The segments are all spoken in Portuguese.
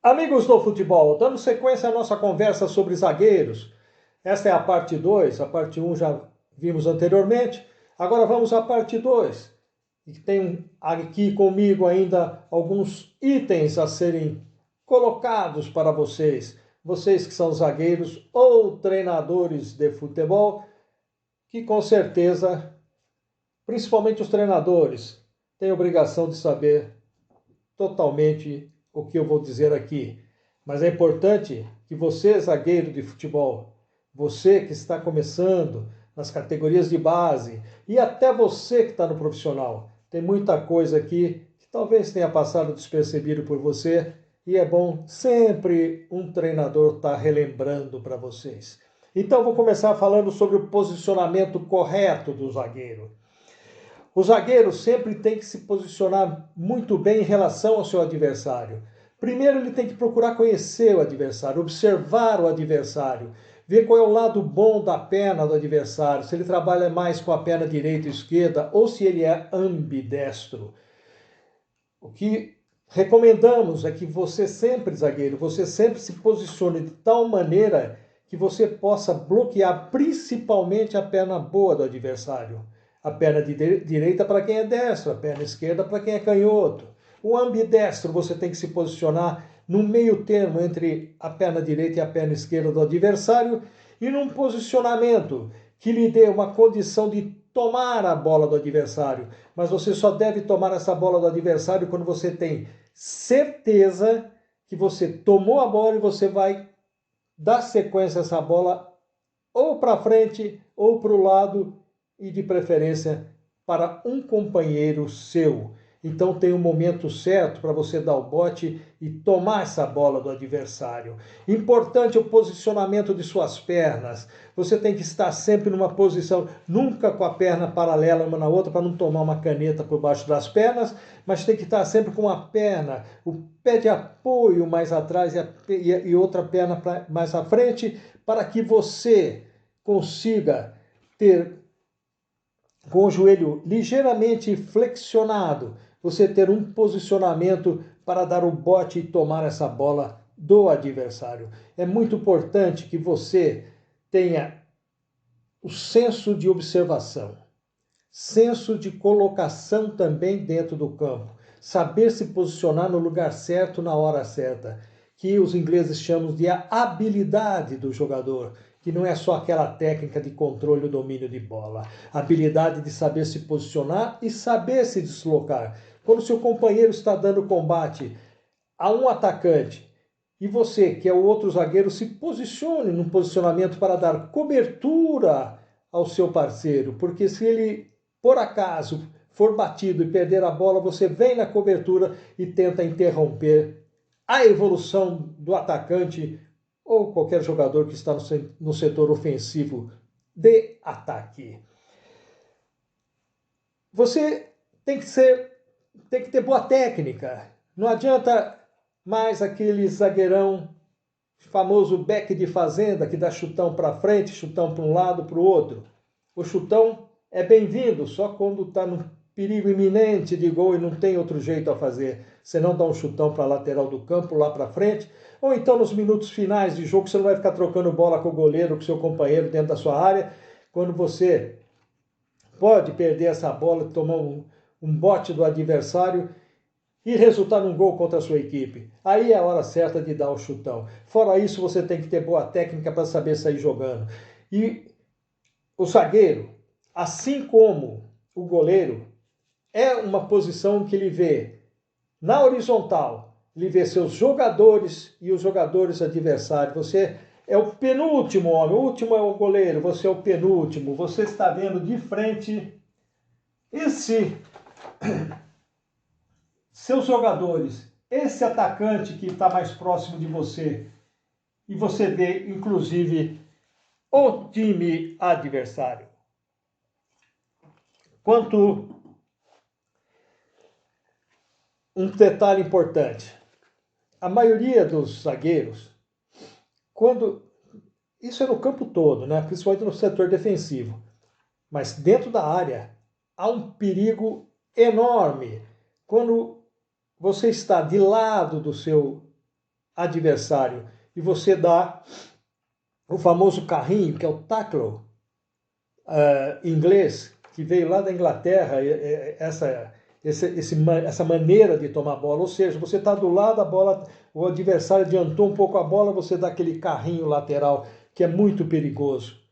Amigos do futebol, dando sequência à nossa conversa sobre zagueiros. Esta é a parte 2, a parte 1 já vimos anteriormente. Agora vamos à parte 2. E tem aqui comigo ainda alguns itens a serem colocados para vocês. Vocês que são zagueiros ou treinadores de futebol, que com certeza, principalmente os treinadores, têm obrigação de saber totalmente o que eu vou dizer aqui. Mas é importante que você, zagueiro de futebol, você que está começando nas categorias de base e até você que está no profissional, tem muita coisa aqui que talvez tenha passado despercebido por você e é bom sempre um treinador estar relembrando para vocês. Então vou começar falando sobre o posicionamento correto do zagueiro. O zagueiro sempre tem que se posicionar muito bem em relação ao seu adversário. Primeiro, ele tem que procurar conhecer o adversário, observar o adversário, ver qual é o lado bom da perna do adversário, se ele trabalha mais com a perna direita ou esquerda, ou se ele é ambidestro. O que recomendamos é que você sempre, zagueiro, você sempre se posicione de tal maneira que você possa bloquear principalmente a perna boa do adversário. A perna direita para quem é destro, a perna esquerda para quem é canhoto. O ambidestro você tem que se posicionar no meio termo entre a perna direita e a perna esquerda do adversário e num posicionamento que lhe dê uma condição de tomar a bola do adversário. Mas você só deve tomar essa bola do adversário quando você tem certeza que você tomou a bola e você vai dar sequência a essa bola ou para frente ou para o lado e de preferência para um companheiro seu. Então tem um momento certo para você dar o bote e tomar essa bola do adversário. Importante o posicionamento de suas pernas. Você tem que estar sempre numa posição, nunca com a perna paralela uma na outra para não tomar uma caneta por baixo das pernas, mas tem que estar sempre com a perna, o pé de apoio mais atrás e outra perna mais à frente, para que você consiga ter com o joelho ligeiramente flexionado, você ter um posicionamento para dar o bote e tomar essa bola do adversário. É muito importante que você tenha o senso de observação, senso de colocação também dentro do campo, saber se posicionar no lugar certo na hora certa, que os ingleses chamam de a habilidade do jogador, que não é só aquela técnica de controle e domínio de bola, a habilidade de saber se posicionar e saber se deslocar. Quando seu companheiro está dando combate a um atacante e você, que é o outro zagueiro, se posicione num posicionamento para dar cobertura ao seu parceiro, porque se ele, por acaso, for batido e perder a bola, você vem na cobertura e tenta interromper a evolução do atacante ou qualquer jogador que está no setor ofensivo de ataque. Você tem que ter boa técnica. Não adianta mais aquele zagueirão famoso back de fazenda que dá chutão para frente, chutão para um lado, para o outro. O chutão é bem-vindo só quando está no perigo iminente de gol e não tem outro jeito a fazer. Você não dá um chutão para a lateral do campo, lá para frente, ou então nos minutos finais de jogo você não vai ficar trocando bola com o goleiro, com o seu companheiro dentro da sua área, quando você pode perder essa bola, tomar um bote do adversário e resultar num gol contra a sua equipe. Aí é a hora certa de dar o chutão. Fora isso, você tem que ter boa técnica para saber sair jogando. E o zagueiro, assim como o goleiro, é uma posição que ele vê na horizontal, ele vê seus jogadores e os jogadores adversários. Você é o penúltimo homem, o último é o goleiro, você é o penúltimo. Você está vendo de frente esse seus jogadores, esse atacante que está mais próximo de você, e você vê, inclusive, o time adversário. Quanto um detalhe importante, a maioria dos zagueiros, isso é no campo todo, né? Principalmente no setor defensivo, mas dentro da área há um perigo enorme quando você está de lado do seu adversário e você dá o famoso carrinho, que é o tackle inglês, que veio lá da Inglaterra, essa maneira de tomar bola, ou seja, você está do lado da bola, o adversário adiantou um pouco a bola, você dá aquele carrinho lateral, que é muito perigoso.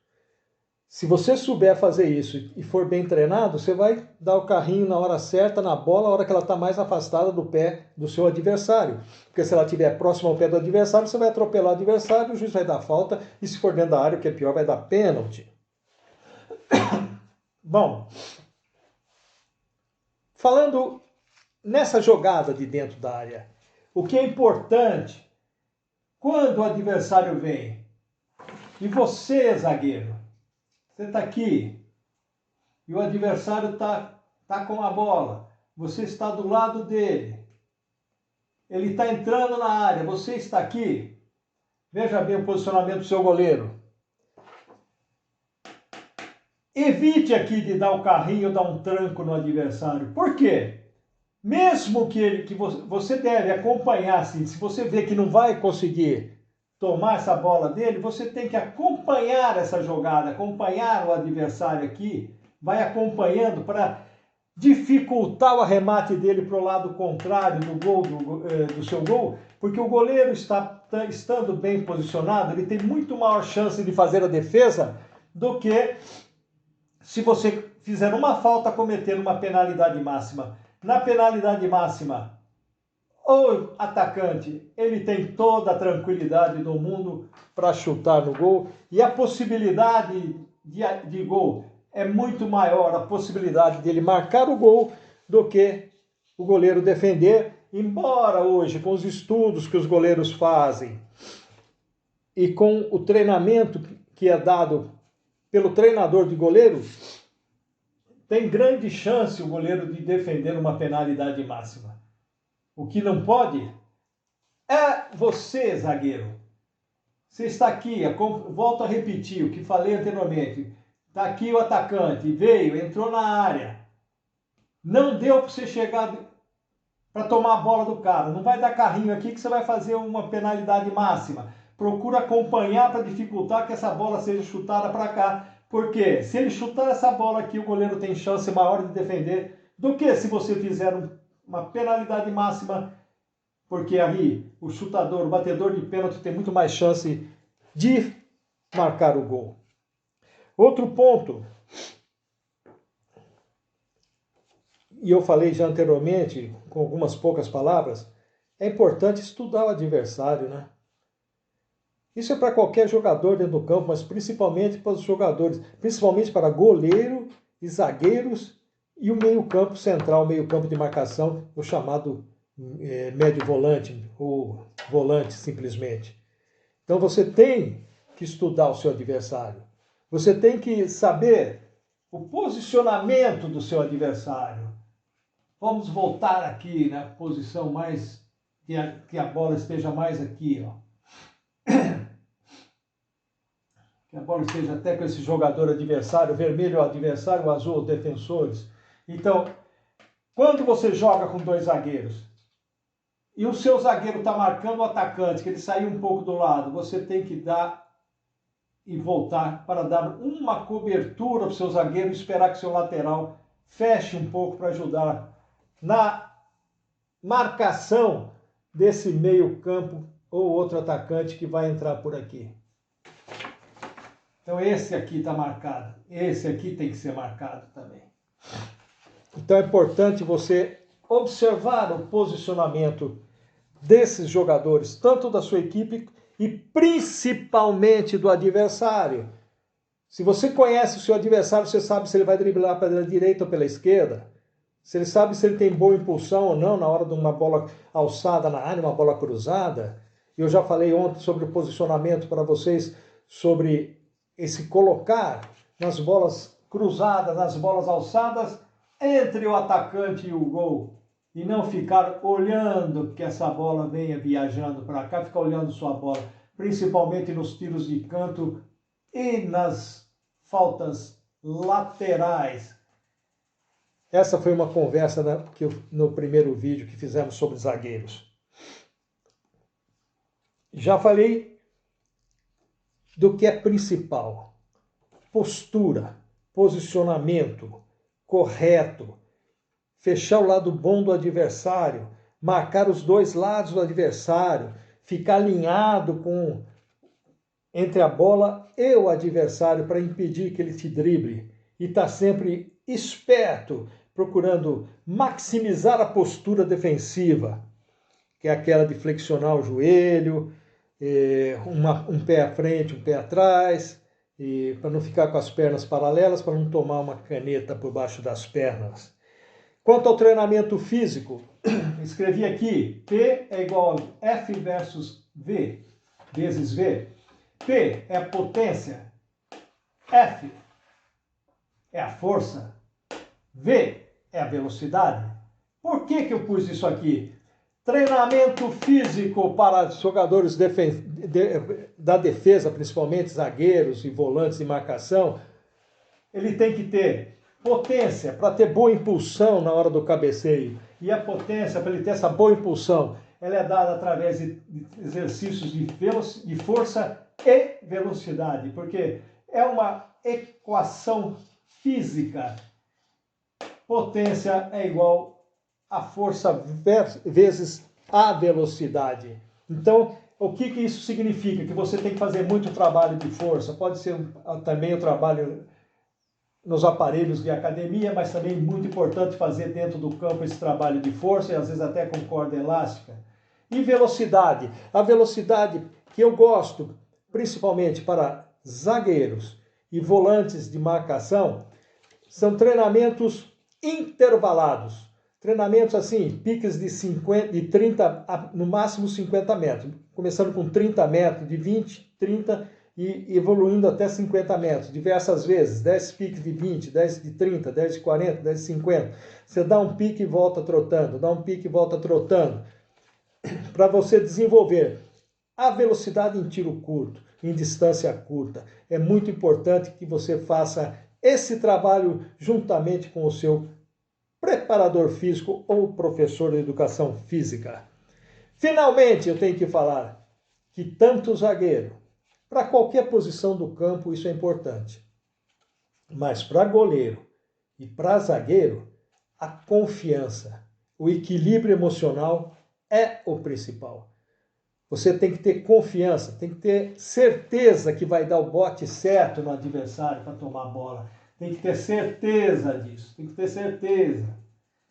Se você souber fazer isso e for bem treinado, você vai dar o carrinho na hora certa, na bola, a hora que ela está mais afastada do pé do seu adversário. Porque se ela estiver próxima ao pé do adversário, você vai atropelar o adversário, o juiz vai dar falta, e se for dentro da área, o que é pior, vai dar pênalti. Bom, falando nessa jogada de dentro da área, o que é importante, quando o adversário vem, e você, zagueiro, você está aqui, e o adversário está com a bola, você está do lado dele, ele está entrando na área, você está aqui, veja bem o posicionamento do seu goleiro. Evite aqui de dar o carrinho, dar um tranco no adversário. Por quê? Mesmo que você deve acompanhar, assim, se você vê que não vai conseguir tomar essa bola dele, você tem que acompanhar essa jogada, acompanhar o adversário aqui, vai acompanhando para dificultar o arremate dele para o lado contrário do gol, do seu gol, porque o goleiro estando bem posicionado, ele tem muito maior chance de fazer a defesa do que se você fizer uma falta cometendo uma penalidade máxima. Na penalidade máxima, o atacante, ele tem toda a tranquilidade do mundo para chutar no gol e a possibilidade de gol é muito maior, a possibilidade dele marcar o gol do que o goleiro defender, embora hoje, com os estudos que os goleiros fazem e com o treinamento que é dado pelo treinador de goleiro, tem grande chance o goleiro de defender uma penalidade máxima. O que não pode é você, zagueiro. Você está aqui, volto a repetir o que falei anteriormente. Está aqui o atacante, veio, entrou na área. Não deu para você chegar para tomar a bola do cara. Não vai dar carrinho aqui que você vai fazer uma penalidade máxima. Procura acompanhar para dificultar que essa bola seja chutada para cá. Porque se ele chutar essa bola aqui, o goleiro tem chance maior de defender do que se você fizer uma penalidade máxima, porque aí o chutador, o batedor de pênalti tem muito mais chance de marcar o gol. Outro ponto, e eu falei já anteriormente, com algumas poucas palavras, é importante estudar o adversário, né? Isso é para qualquer jogador dentro do campo, mas principalmente para os jogadores, principalmente para goleiro e zagueiros e o meio-campo central, meio-campo de marcação, o chamado médio volante, ou volante simplesmente. Então você tem que estudar o seu adversário. Você tem que saber o posicionamento do seu adversário. Vamos voltar aqui na posição mais, que a bola esteja mais aqui, ó. Que a bola esteja até com esse jogador adversário, vermelho é o adversário, o azul os defensores. Então, quando você joga com dois zagueiros e o seu zagueiro está marcando o atacante, que ele saiu um pouco do lado, você tem que dar e voltar para dar uma cobertura para o seu zagueiro e esperar que o seu lateral feche um pouco para ajudar na marcação desse meio campo ou outro atacante que vai entrar por aqui. Então esse aqui está marcado, esse aqui tem que ser marcado também. Então é importante você observar o posicionamento desses jogadores, tanto da sua equipe e principalmente do adversário. Se você conhece o seu adversário, você sabe se ele vai driblar pela direita ou pela esquerda. Se ele sabe se ele tem boa impulsão ou não na hora de uma bola alçada na área, uma bola cruzada. Eu já falei ontem sobre o posicionamento para vocês, sobre esse colocar nas bolas cruzadas, nas bolas alçadas, entre o atacante e o gol. E não ficar olhando que essa bola venha viajando para cá, ficar olhando sua bola, principalmente nos tiros de canto e nas faltas laterais. Essa foi uma conversa no primeiro vídeo que fizemos sobre zagueiros. Já falei do que é principal: postura, posicionamento correto, fechar o lado bom do adversário, marcar os dois lados do adversário, ficar alinhado entre a bola e o adversário para impedir que ele te drible. E estar sempre esperto, procurando maximizar a postura defensiva, que é aquela de flexionar o joelho, um pé à frente, um pé atrás, para não ficar com as pernas paralelas, para não tomar uma caneta por baixo das pernas. Quanto ao treinamento físico, escrevi aqui, P é igual a F versus V, vezes V. P é a potência, F é a força, V é a velocidade. Por que eu pus isso aqui? Treinamento físico para jogadores da defesa, principalmente zagueiros e volantes de marcação, ele tem que ter potência para ter boa impulsão na hora do cabeceio. E a potência, para ele ter essa boa impulsão, ela é dada através de exercícios de força e velocidade, porque é uma equação física. Potência é igual a força vezes a velocidade. Então, o que isso significa? Que você tem que fazer muito trabalho de força. Pode ser também o trabalho nos aparelhos de academia, mas também muito importante fazer dentro do campo esse trabalho de força, e às vezes até com corda elástica. E velocidade. A velocidade que eu gosto, principalmente para zagueiros e volantes de marcação, são treinamentos intervalados. Treinamentos assim, piques de 30, no máximo 50 metros. Começando com 30 metros, de 20, 30 e evoluindo até 50 metros, diversas vezes. 10 piques de 20, 10 de 30, 10 de 40, 10 de 50. Você dá um pique e volta trotando, dá um pique e volta trotando. Para você desenvolver a velocidade em tiro curto, em distância curta. É muito importante que você faça esse trabalho juntamente com o seu preparador físico ou professor de educação física. Finalmente, eu tenho que falar que tanto o zagueiro, para qualquer posição do campo, isso é importante. Mas para goleiro e para zagueiro, a confiança, o equilíbrio emocional é o principal. Você tem que ter confiança, tem que ter certeza que vai dar o bote certo no adversário para tomar a bola. Tem que ter certeza disso, tem que ter certeza,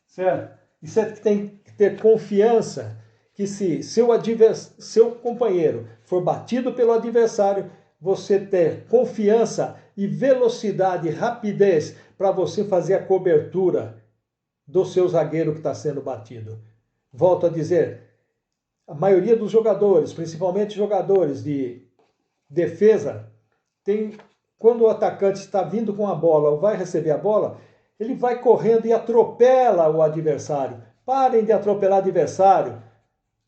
certo? E você tem que ter confiança que se seu companheiro for batido pelo adversário, você ter confiança e velocidade e rapidez para você fazer a cobertura do seu zagueiro que está sendo batido. Volto a dizer, a maioria dos jogadores, principalmente jogadores de defesa, quando o atacante está vindo com a bola ou vai receber a bola, ele vai correndo e atropela o adversário. Parem de atropelar o adversário.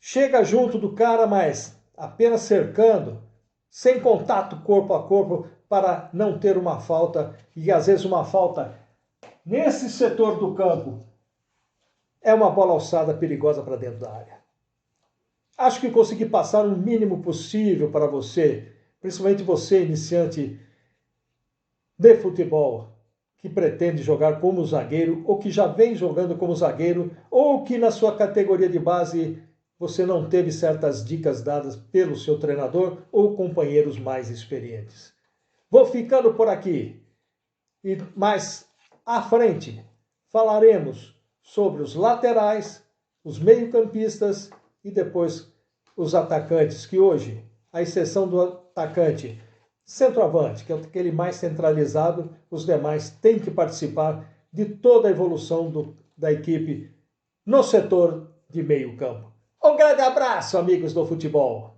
Chega junto do cara, mas apenas cercando, sem contato corpo a corpo, para não ter uma falta. E às vezes uma falta nesse setor do campo é uma bola alçada perigosa para dentro da área. Acho que consegui passar o mínimo possível para você, principalmente você, iniciante de futebol, que pretende jogar como zagueiro, ou que já vem jogando como zagueiro, ou que na sua categoria de base você não teve certas dicas dadas pelo seu treinador ou companheiros mais experientes. Vou ficando por aqui. E mais à frente falaremos sobre os laterais, os meio-campistas e depois os atacantes, que hoje, à exceção do atacante centroavante, que é aquele mais centralizado, os demais têm que participar de toda a evolução da equipe no setor de meio campo. Um grande abraço, amigos do futebol!